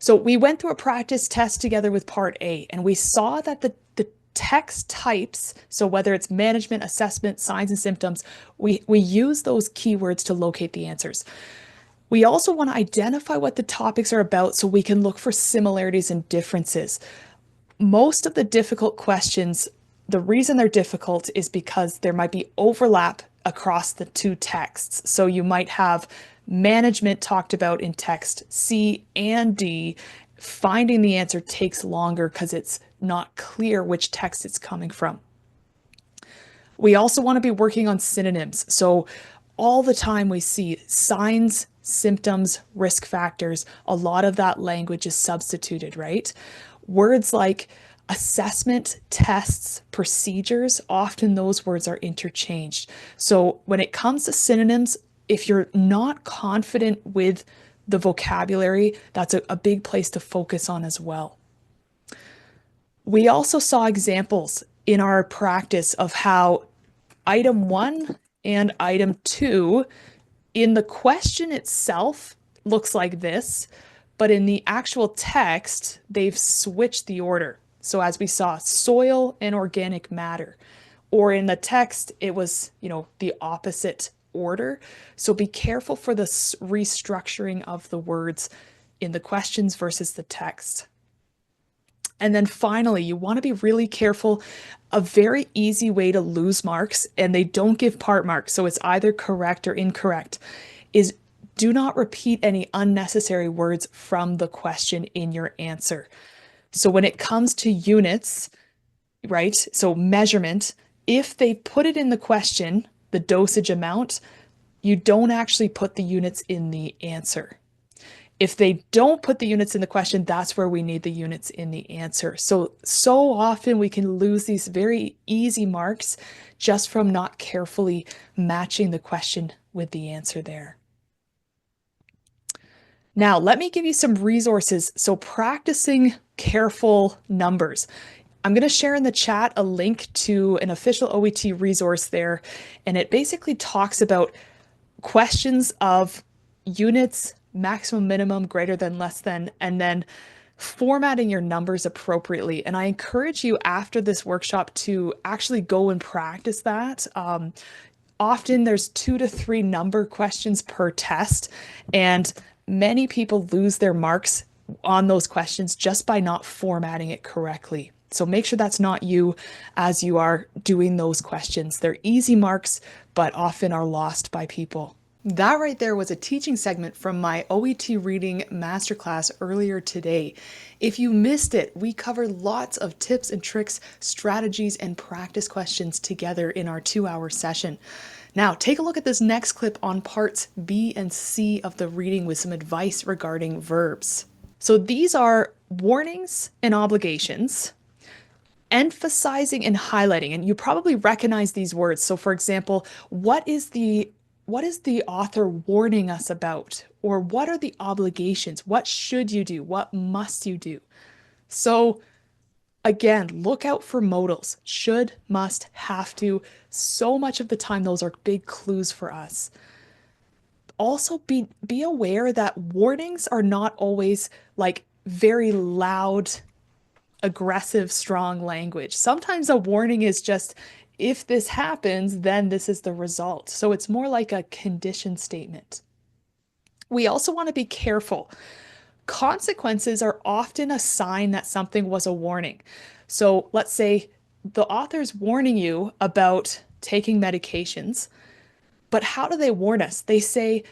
So we went through a practice test together with part A, and we saw that the text types, so whether it's management, assessment, signs and symptoms, we use those keywords to locate the answers. We also want to identify what the topics are about so we can look for similarities and differences. Most of the difficult questions, the reason they're difficult is because there might be overlap across the two texts. So you might have management talked about in text C and D. Finding the answer takes longer because it's not clear which text it's coming from. We also want to be working on synonyms. So all the time we see signs, symptoms, risk factors. A lot of that language is substituted, right? Words like assessment, tests, procedures, often those words are interchanged. So when it comes to synonyms, if you're not confident with the vocabulary, that's a big place to focus on as well. We also saw examples in our practice of how item 1 and item 2 in the question itself looks like this, but in the actual text, they've switched the order. So as we saw, soil and organic matter, or in the text, it was, the opposite order. So be careful for the restructuring of the words in the questions versus the text. And then finally, you want to be really careful. A very easy way to lose marks, and they don't give part marks, so it's either correct or incorrect, is do not repeat any unnecessary words from the question in your answer. So when it comes to units, right? So measurement, if they put it in the question, the dosage amount, you don't actually put the units in the answer. If they don't put the units in the question, that's where we need the units in the answer. So often we can lose these very easy marks just from not carefully matching the question with the answer there. Now, let me give you some resources. So practicing careful numbers. I'm going to share in the chat a link to an official OET resource there, and it basically talks about questions of units, maximum, minimum, greater than, less than, and then formatting your numbers appropriately. And I encourage you after this workshop to actually go and practice that. Often there's 2 to 3 number questions per test, and many people lose their marks on those questions just by not formatting it correctly. So make sure that's not you as you are doing those questions. They're easy marks, but often are lost by people. That right there was a teaching segment from my OET reading masterclass earlier today. If you missed it, we covered lots of tips and tricks, strategies, and practice questions together in our 2-hour session. Now, take a look at this next clip on parts B and C of the reading with some advice regarding verbs. So these are warnings and obligations, emphasizing and highlighting, and you probably recognize these words. So for example, what is the author warning us about? Or what are the obligations? What should you do? What must you do? So again, look out for modals. Should, must, have to. So much of the time, those are big clues for us. Also, be aware that warnings are not always like very loud, aggressive, strong language. Sometimes a warning is just, if this happens, then this is the result. So it's more like a condition statement. We also want to be careful. Consequences are often a sign that something was a warning. So let's say the author's warning you about taking medications, but how do they warn us? They say,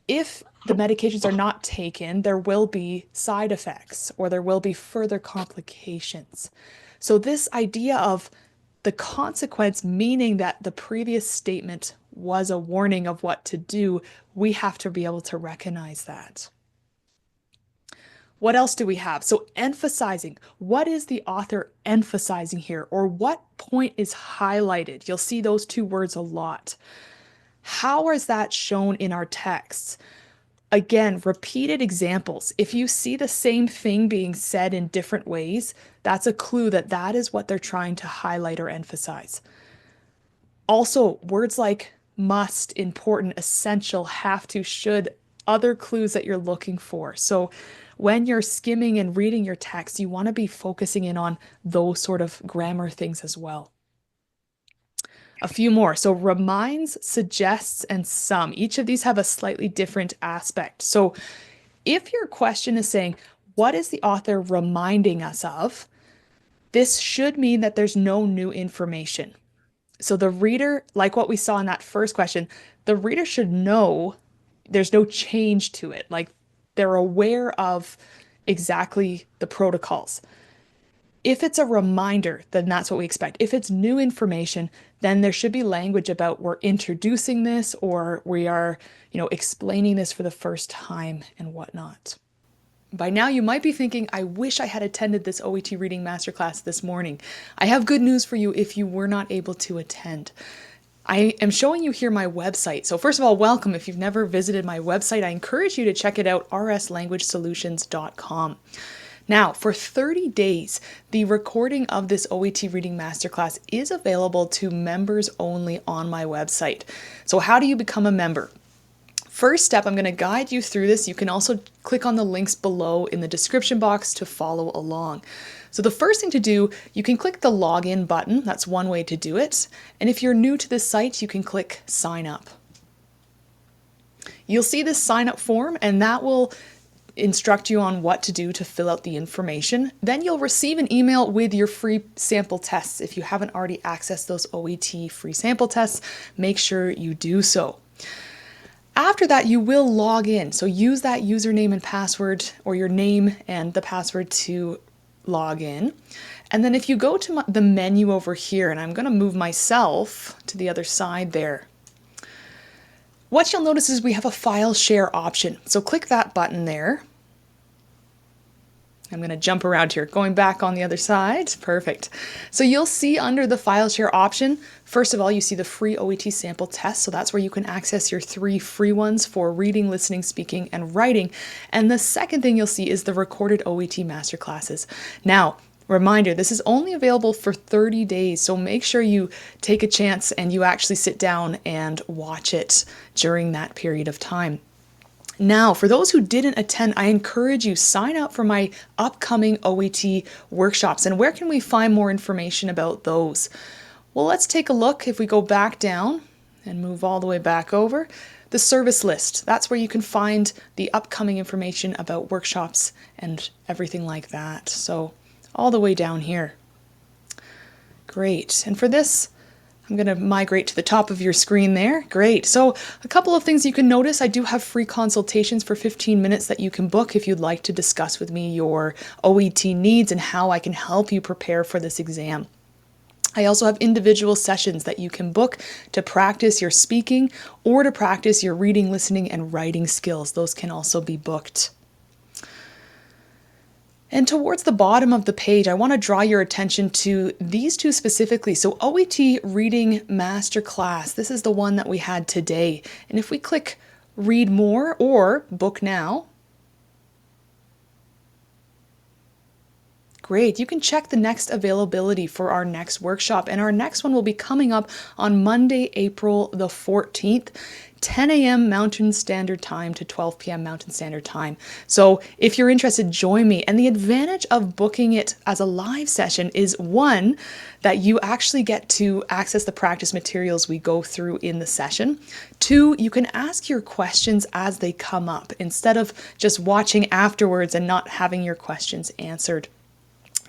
if the medications are not taken, there will be side effects or there will be further complications. So this idea of the consequence meaning that the previous statement was a warning of what to do, we have to be able to recognize that. What else do we have? So emphasizing, what is the author emphasizing here? Or what point is highlighted? You'll see those 2 words a lot. How is that shown in our texts? Again, repeated examples. If you see the same thing being said in different ways, that's a clue that that is what they're trying to highlight or emphasize. Also, words like must, important, essential, have to, should, other clues that you're looking for. So when you're skimming and reading your text, you want to be focusing in on those sort of grammar things as well. A few more. So reminds, suggests, and some. Each of these have a slightly different aspect. So if your question is saying, what is the author reminding us of? This should mean that there's no new information. So the reader, like what we saw in that first question, the reader should know there's no change to it. Like they're aware of exactly the protocols. If it's a reminder, then that's what we expect. If it's new information, then there should be language about we're introducing this or we are, explaining this for the first time and whatnot. By now, you might be thinking, I wish I had attended this OET reading masterclass this morning. I have good news for you if you were not able to attend. I am showing you here my website. So first of all, welcome. If you've never visited my website, I encourage you to check it out, rslanguagesolutions.com. Now, for 30 days, the recording of this OET reading masterclass is available to members only on my website. So how do you become a member? First step, I'm going to guide you through this. You can also click on the links below in the description box to follow along. So the first thing to do, you can click the login button. That's one way to do it. And if you're new to this site, you can click sign up. You'll see this sign up form and that will instruct you on what to do to fill out the information. Then you'll receive an email with your free sample tests. If you haven't already accessed those OET free sample tests, make sure you do so. After that, you will log in. So use that username and password or your name and the password to log in. And then if you go to the menu over here, and I'm going to move myself to the other side there, what you'll notice is we have a file share option. So click that button there. I'm going to jump around here, going back on the other side. Perfect. So you'll see under the file share option, first of all, you see the free OET sample test. So that's where you can access your 3 free ones for reading, listening, speaking, and writing. And the second thing you'll see is the recorded OET masterclasses. Now, reminder, this is only available for 30 days, so make sure you take a chance and you actually sit down and watch it during that period of time. Now, for those who didn't attend, I encourage you, sign up for my upcoming OET workshops. And where can we find more information about those? Well, let's take a look. If we go back down and move all the way back over, the service list. That's where you can find the upcoming information about workshops and everything like that. So all the way down here. Great. And for this, I'm going to migrate to the top of your screen there. Great. So a couple of things you can notice. I do have free consultations for 15 minutes that you can book if you'd like to discuss with me your OET needs and how I can help you prepare for this exam. I also have individual sessions that you can book to practice your speaking or to practice your reading, listening, and writing skills. Those can also be booked. And towards the bottom of the page, I want to draw your attention to these two specifically. So OET Reading Masterclass, this is the one that we had today. And if we click Read More or Book Now, great, you can check the next availability for our next workshop. And our next one will be coming up on Monday, April the 14th. 10 a.m. Mountain Standard Time to 12 p.m. Mountain Standard Time. So if you're interested, join me. And the advantage of booking it as a live session is one, that you actually get to access the practice materials we go through in the session. 2, you can ask your questions as they come up instead of just watching afterwards and not having your questions answered.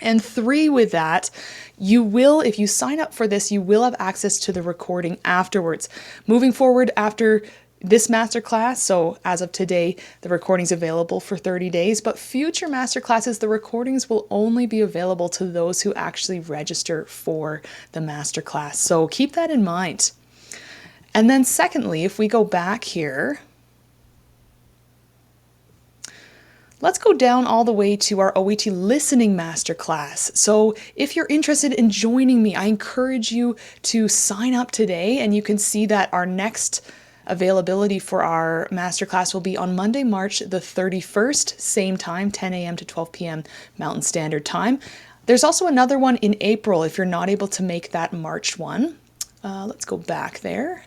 And 3, with that, you will, if you sign up for this, you will have access to the recording afterwards. Moving forward after this masterclass, so as of today, the recording's available for 30 days, but future masterclasses, the recordings will only be available to those who actually register for the masterclass. So keep that in mind. And then secondly, if we go back here, let's go down all the way to our OET Listening Masterclass. So if you're interested in joining me, I encourage you to sign up today, and you can see that our next availability for our masterclass will be on Monday, March the 31st, same time, 10 a.m. to 12 p.m. Mountain Standard Time. There's also another one in April if you're not able to make that March one. Let's go back there.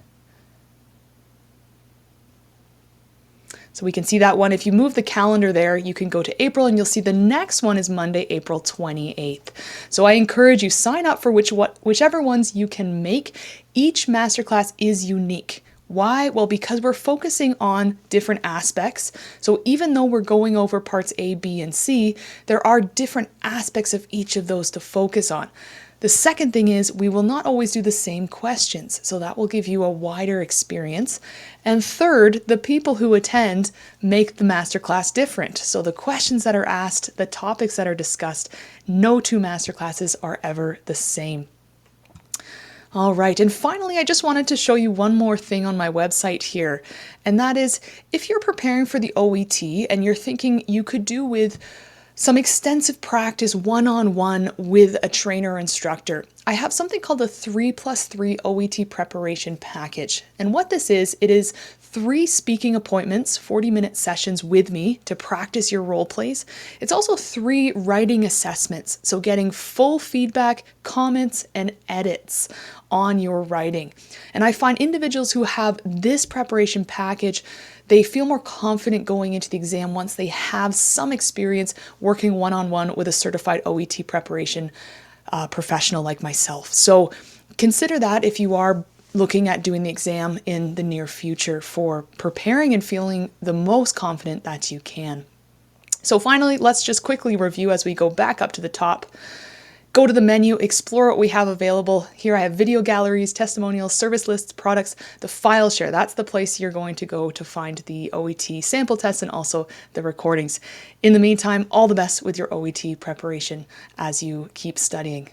So we can see that one. If you move the calendar there, you can go to April and you'll see the next one is Monday, April 28th. So I encourage you, sign up for whichever ones you can make. Each masterclass is unique. Why? Well, because we're focusing on different aspects. So even though we're going over parts A, B, and C, there are different aspects of each of those to focus on. The second thing is we will not always do the same questions, so that will give you a wider experience. And third, the people who attend make the masterclass different. So the questions that are asked, the topics that are discussed, no two masterclasses are ever the same. All right, and finally, I just wanted to show you one more thing on my website here, and that is if you're preparing for the OET and you're thinking you could do with some extensive practice one-on-one with a trainer or instructor, I have something called the 3+3 OET preparation package. And what this is, it is 3 speaking appointments, 40-minute sessions with me to practice your role plays. It's also 3 writing assessments, so getting full feedback, comments, and edits on your writing. And I find individuals who have this preparation package, they feel more confident going into the exam once they have some experience working one-on-one with a certified OET preparation professional like myself. So consider that if you are looking at doing the exam in the near future for preparing and feeling the most confident that you can. So finally, let's just quickly review as we go back up to the top. Go to the menu, explore what we have available. Here I have video galleries, testimonials, service lists, products, the file share. That's the place you're going to go to find the OET sample tests and also the recordings. In the meantime, all the best with your OET preparation as you keep studying.